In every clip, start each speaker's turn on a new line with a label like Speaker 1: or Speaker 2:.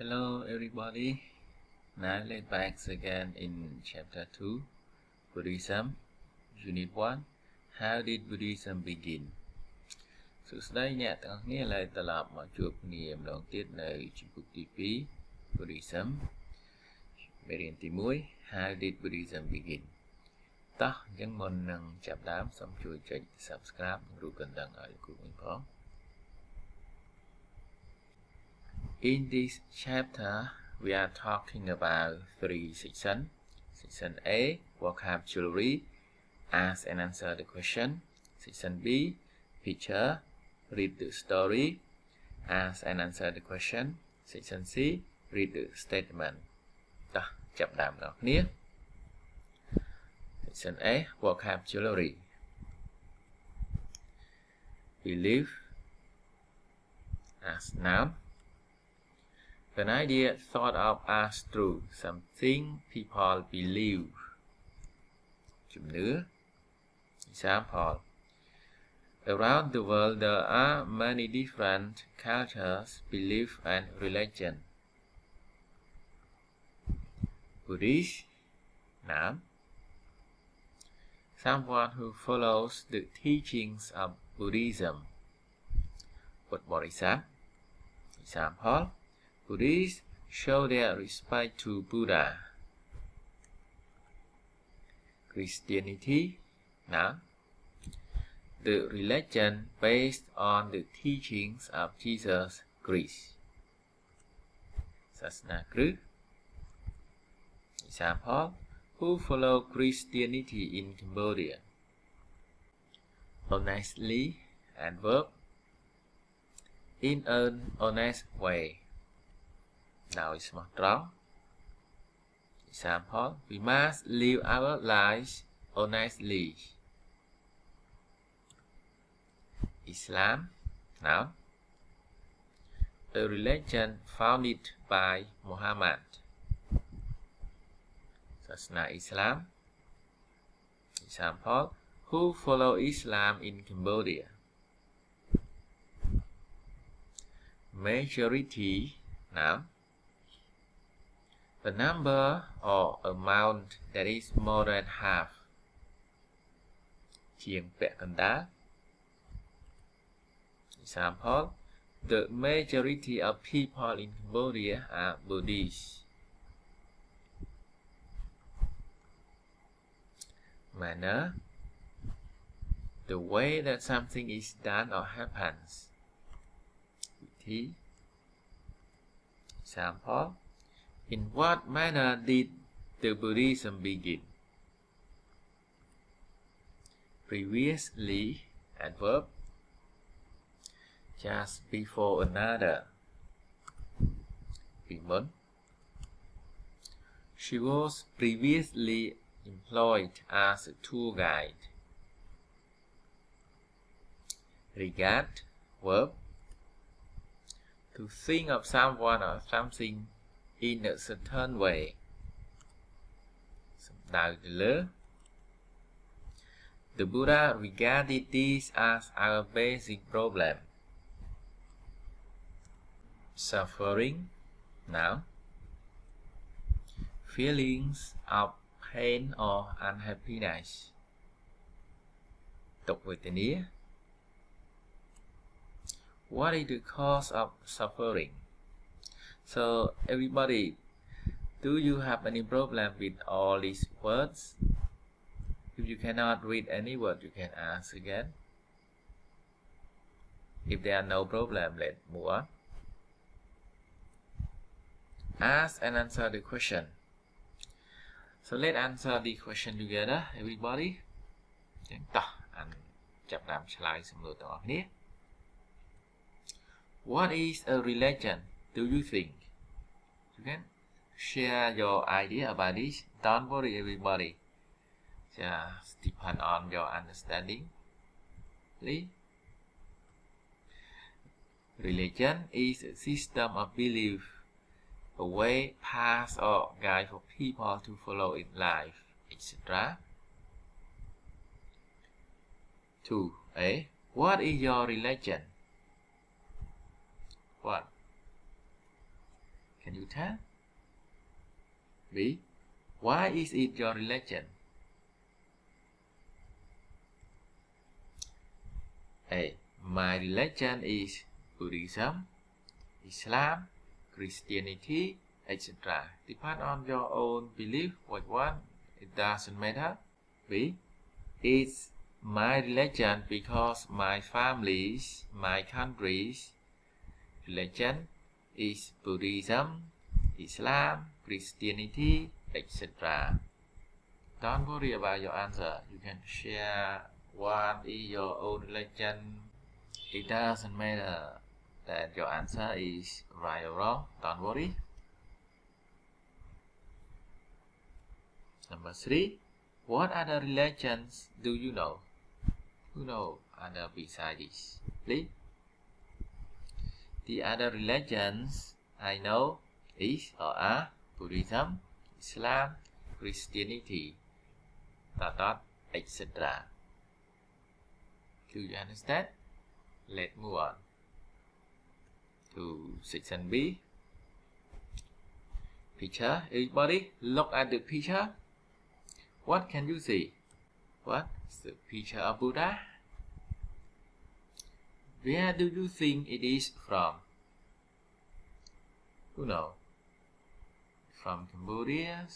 Speaker 1: Hello everybody, now let's back again in chapter 2, Buddhism, Unit 1, How did Buddhism begin? សួស្តីអ្នកទាំងអស់គ្នាឡើយត្រឡប់មកជួបគ្នាម្ដងទៀតនៅជំពូកទី 2 Buddhism មេរៀនទី 1 How did Buddhism begin? តោះអញ្ចឹងមុននឹងចាប់ដើមសូមជួយចុច Subscribe និងរូបកណ្ដឹងឲ្យលោកគ្រូវិញផង In this chapter, we are talking about 3 sections. Section A, vocabulary, ask and answer the question. Section B, picture, read the story, ask and answer the question. Section C, read the statement. តោះចាប់ដើមដល់គ្នា Section A, vocabulary. Belief as noun. An idea thought of as true, something people believe. ជំនឿ Example. Around the world there are many different cultures, beliefs and religion. Buddhist Noun. Someone who follows the teachings of Buddhism. Bodhisattva. Example. Buddhists show their respect to Buddha. Christianity Noun. The religion based on the teachings of Jesus Christ. សាសនាគ្រិស្ត Example. Who follow Christianity in Cambodia. Honestly adverb. In an honest way. Now it's more strong. Example. We must live our lives honestly. Islam Noun. A religion founded by Muhammad. Sasna Islam. Example. Who follow Islam in Cambodia. Majority Noun. A number or amount that is more than half. ជាងពាក់កណ្ដាល Example. The majority of people in Cambodia are Buddhists. Manner. The way that something is done or happens. Example. In what manner did the Buddhism begin? Previously adverb. Just before another. ពីមុន She was previously employed as a tour guide. Regard verb. To think of someone or something in a certain way. សំដៅទៅលើ The Buddha regarded this as our basic problem. Suffering Noun. Feelings of pain or unhappiness. ទុក្ខវេទនា What is the cause of suffering? So everybody, do you have any problem with all these words? If you cannot read any word, you can ask again. If there are no problem, let's move on. Ask and answer the question. So let's answer the question together, everybody. តោះចាប់តាមឆ្លើយសំណួរទាំងអស់គ្នា What is a religion, do you think? You can share your idea about this. Don't worry, everybody. Just depend on your understanding. Religion is a system of belief, a way, path, or guide for people to follow in life, etc. 2a. What is your religion? What? Can you tell? B. Why is it your religion? A. My religion is Buddhism, Islam, Christianity, etc. Depend on your own belief. Which one? It doesn't matter. B. It's my religion because my family's, my country's religion is Buddhism, Islam, Christianity, etc. Don't worry about your answer. You can share what is your own religion. It doesn't matter that your answer is right or wrong. Don't worry. Number 3. What other religions do you know? Who know other besides this? Please. The other religions I know is or are Buddhism, Islam, Christianity, etc. Do you understand? Let's move on to section B. Picture. Everybody, look at the picture. What can you see? What's the picture of Buddha? Where do you think it is from? Who knows? From Cambodia?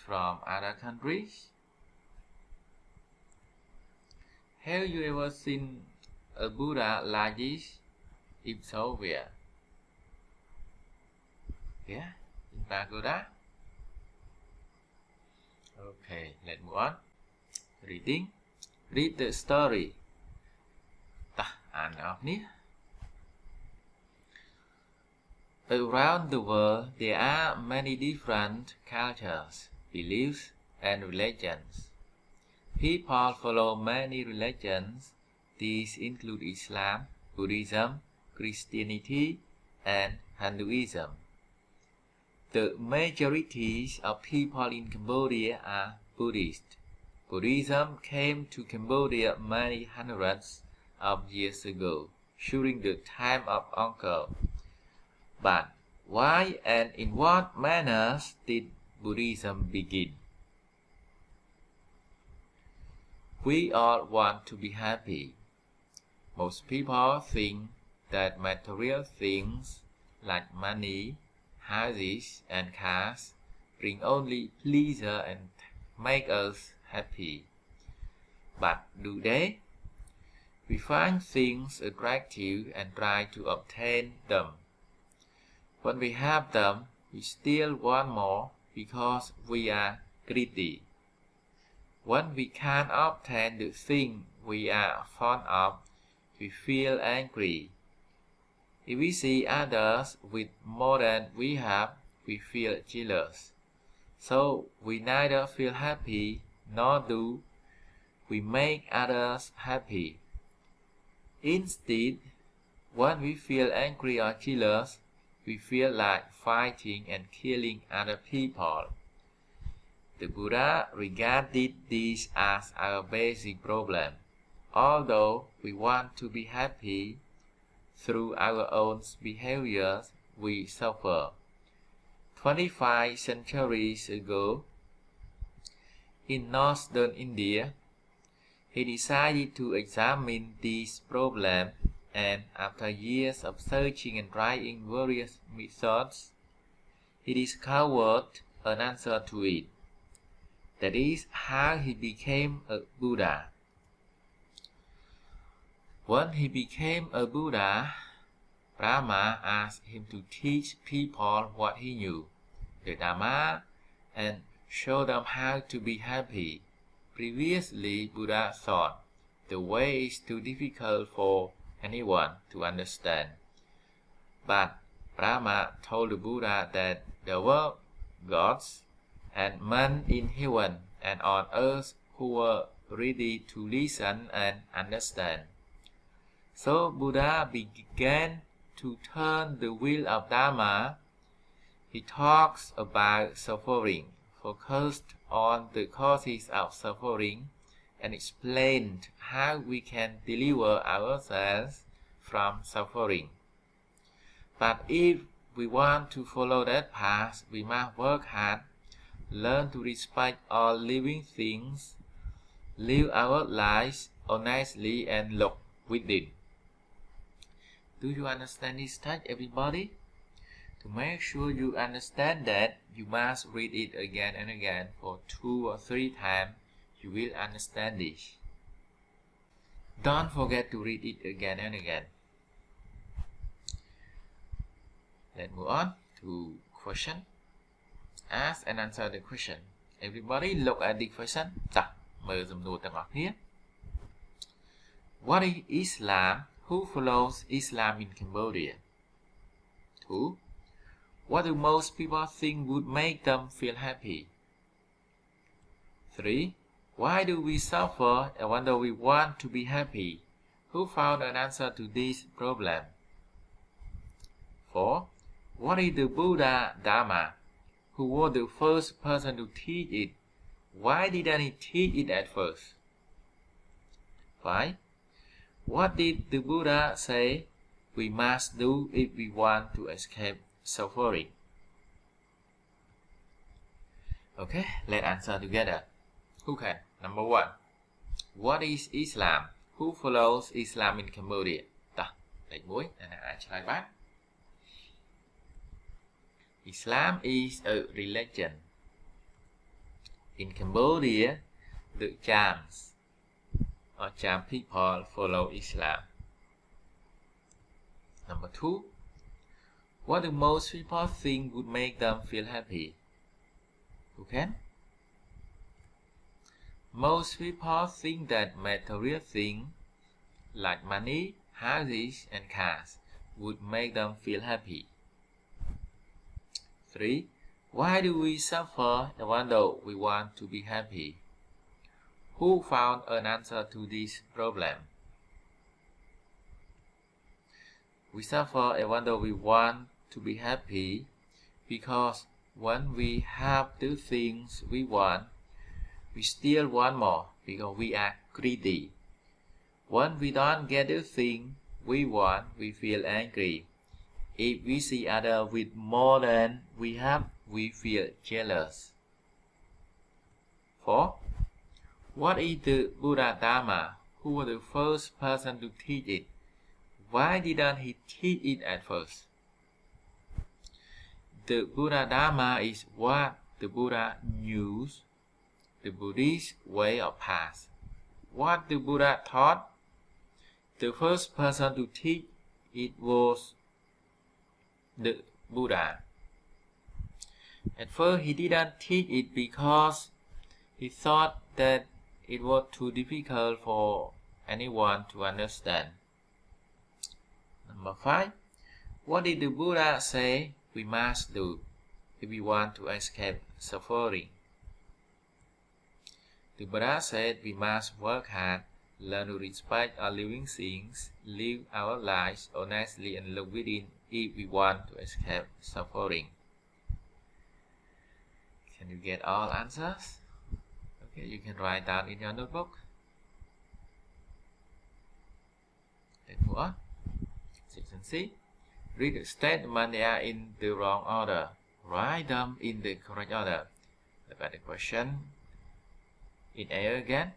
Speaker 1: From other countries? Have you ever seen a Buddha like this? If so, where? Yeah, in Pagoda. Okay, let's move on. Reading. Read the story. Around the world, there are many different cultures, beliefs, and religions. People follow many religions. These include Islam, Buddhism, Christianity, and Hinduism. The majority of people in Cambodia are Buddhist. Buddhism came to Cambodia many hundreds of years ago, during the time of Uncle. But why and in what manners did Buddhism begin? We all want to be happy. Most people think that material things like money, houses, and cars bring only pleasure and make us happy. But do they? We find things attractive and try to obtain them. When we have them, we still want more because we are greedy. When we can't obtain the thing we are fond of, we feel angry. If we see others with more than we have, we feel jealous. So we neither feel happy nor do we make others happy. Instead, when we feel angry or jealous, we feel like fighting and killing other people. The Buddha regarded this as our basic problem. Although we want to be happy, through our own behaviors, we suffer. 25 centuries ago, in northern India, he decided to examine this problem, and after years of searching and trying various methods, he discovered an answer to it. That is how he became a Buddha. When he became a Buddha, Brahma asked him to teach people what he knew, the Dhamma, and show them how to be happy. Previously, Buddha thought the way is too difficult for anyone to understand. But Brahma told the Buddha that there were gods and men in heaven and on earth who were ready to listen and understand. So Buddha began to turn the wheel of Dharma. He talks about suffering, focused on the causes of suffering, and explained how we can deliver ourselves from suffering. But if we want to follow that path, we must work hard, learn to respect all living things, live our lives honestly, and look within. Do you understand this text, everybody? To make sure you understand that, you must read it again and again for 2 or 3 times. You will understand this. Don't forget to read it again and again. Let's move on to question. Ask and answer the question. Everybody look at the question. ចា៎មើលសំណួរទាំងអស់គ្នា What is Islam? Who follows Islam in Cambodia? 2. What do most people think would make them feel happy? 3. Why do we suffer and wonder we want to be happy? Who found an answer to this problem? 4. What is the Buddha Dharma? Who was the first person to teach it? Why didn't he teach it at first? 5. What did the Buddha say we must do if we want to escape suffering? Okay, let's answer together. Who can? Number 1. What is Islam? Who follows Islam in Cambodia? តោះលេខ 1 អាចឆ្លើយបាន Islam is a religion. In Cambodia, the Chams or Cham people follow Islam. Number 2. What do most people think would make them feel happy? Who can? Most people think that material things like money, houses, and cars would make them feel happy. 3. Why do we suffer even though we want to be happy? Who found an answer to this problem? We suffer even though we want to be happy because when we have the things we want, we still want more because we are greedy. When we don't get the thing we want, we feel angry. If we see others with more than we have, we feel jealous. 4. What is the Buddha Dharma? Who was the first person to teach it? Why didn't he teach it at first? The Buddha Dharma is what the Buddha knew, the Buddhist way of path. What the Buddha taught, the first person to teach it was the Buddha. At first, he didn't teach it because he thought that it was too difficult for anyone to understand. Number 5. What did the Buddha say we must do if we want to escape suffering? The Buddha said we must work hard, learn to respect all living things, live our lives honestly, and look within if we want to escape suffering. Can you get all answers? Okay, you can write down in your notebook. Let's move on. Section C. Read the statement, they are in the wrong order. Write them in the correct order. Look at the question in A again.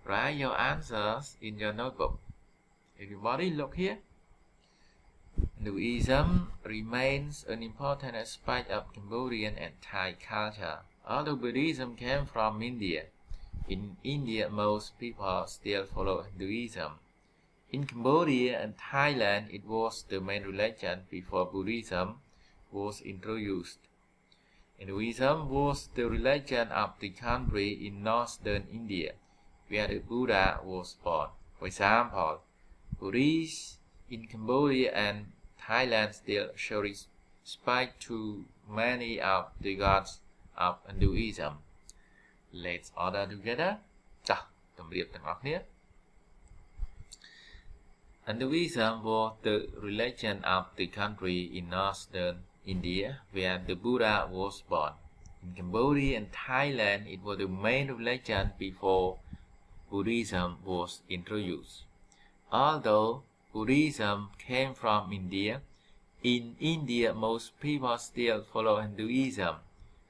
Speaker 1: Write your answers in your notebook. Everybody look here. Hinduism remains an important aspect of Cambodian and Thai culture. Although Buddhism came from India, in India most people still follow Hinduism. In Cambodia and Thailand, it was the main religion before Buddhism was introduced. Hinduism was the religion of the country in northern India, where the Buddha was born. For example, Buddhists in Cambodia and Thailand still show respect to many of the gods of Hinduism. Let's order together. ចា៎តម្រៀបទាំងអស់គ្នា Hinduism was the religion of the country in northern India where the Buddha was born. In Cambodia and Thailand, it was the main religion before Buddhism was introduced. Although Buddhism came from India, in India, most people still follow Hinduism.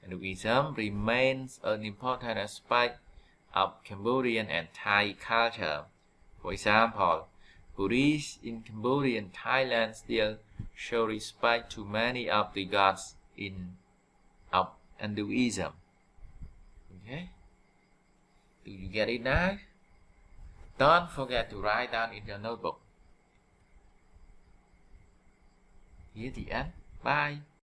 Speaker 1: Hinduism remains an important aspect of Cambodian and Thai culture. For example, Buddhists in Cambodia and Thailand still show respect to many of the gods of Hinduism. Okay? Do you get it now? Don't forget to write down in your notebook. Here the end. Bye.